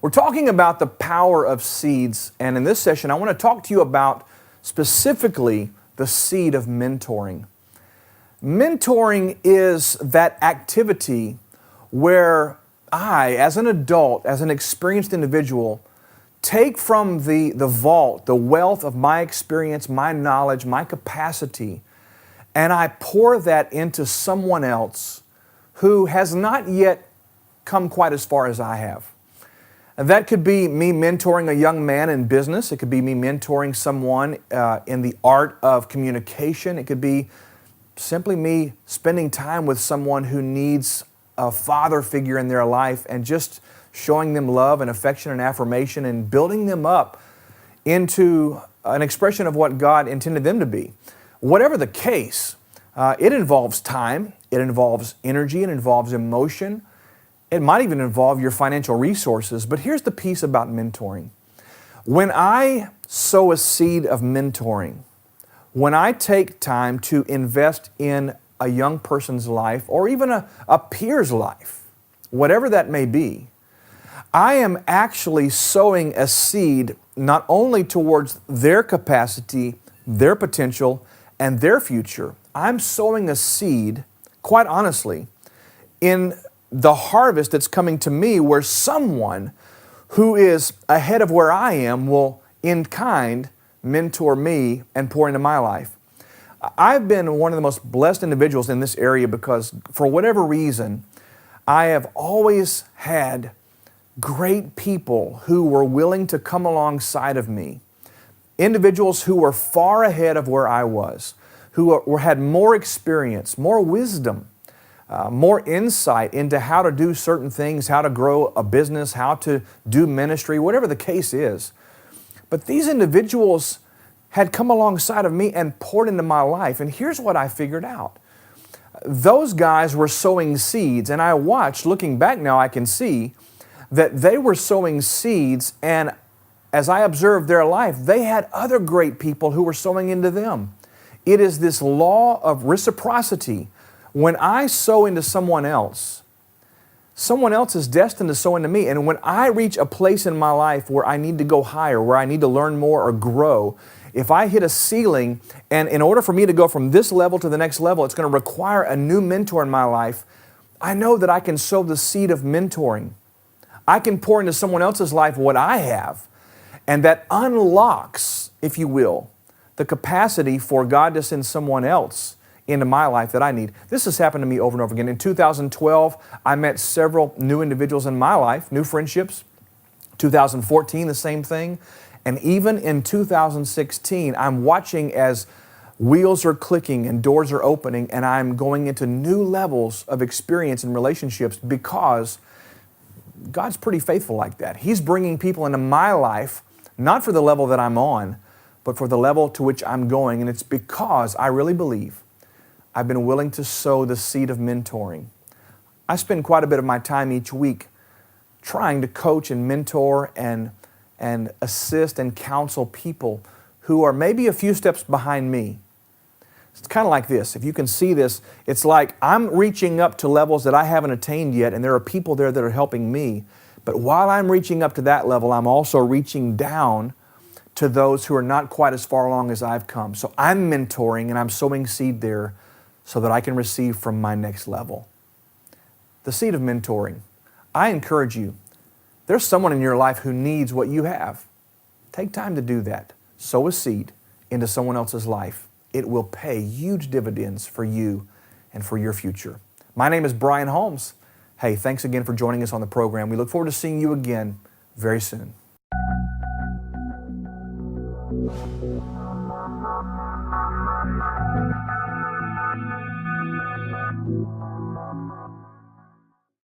We're talking about the power of seeds, and in this session, I want to talk to you about specifically the seed of mentoring. Mentoring is that activity where I, as an adult, as an experienced individual, take from the vault, the wealth of my experience, my knowledge, my capacity, and I pour that into someone else who has not yet come quite as far as I have. And that could be me mentoring a young man in business. It could be me mentoring someone in the art of communication. It could be simply me spending time with someone who needs a father figure in their life and just showing them love and affection and affirmation and building them up into an expression of what God intended them to be. Whatever the case, it involves time, it involves energy, it involves emotion. It might even involve your financial resources, but here's the piece about mentoring. When I sow a seed of mentoring, when I take time to invest in a young person's life or even a peer's life, whatever that may be, I am actually sowing a seed not only towards their capacity, their potential, and their future. I'm sowing a seed, quite honestly, in the harvest that's coming to me, where someone who is ahead of where I am will, in kind, mentor me and pour into my life. I've been one of the most blessed individuals in this area because, for whatever reason, I have always had great people who were willing to come alongside of me. Individuals who were far ahead of where I was, who had more experience, more wisdom, more insight into how to do certain things, how to grow a business, how to do ministry, whatever the case is. But these individuals had come alongside of me and poured into my life. And here's what I figured out. Those guys were sowing seeds, and I watched, looking back now, I can see that they were sowing seeds, and as I observed their life, they had other great people who were sowing into them. It is this law of reciprocity. When I sow into someone else is destined to sow into me. And when I reach a place in my life where I need to go higher, where I need to learn more or grow, if I hit a ceiling, and in order for me to go from this level to the next level, it's going to require a new mentor in my life, I know that I can sow the seed of mentoring. I can pour into someone else's life what I have, and that unlocks, if you will, the capacity for God to send someone else into my life that I need. This has happened to me over and over again. In 2012, I met several new individuals in my life, new friendships. 2014, the same thing. And even in 2016, I'm watching as wheels are clicking and doors are opening, and I'm going into new levels of experience and relationships because God's pretty faithful like that. He's bringing people into my life, not for the level that I'm on, but for the level to which I'm going. And it's because I really believe I've been willing to sow the seed of mentoring. I spend quite a bit of my time each week trying to coach and mentor and assist and counsel people who are maybe a few steps behind me. It's kind of like this. If you can see this, it's like I'm reaching up to levels that I haven't attained yet, and there are people there that are helping me. But while I'm reaching up to that level, I'm also reaching down to those who are not quite as far along as I've come. So I'm mentoring and I'm sowing seed there so that I can receive from my next level. The seed of mentoring. I encourage you, there's someone in your life who needs what you have. Take time to do that. Sow a seed into someone else's life. It will pay huge dividends for you and for your future. My name is Brian Holmes. Hey, thanks again for joining us on the program. We look forward to seeing you again very soon.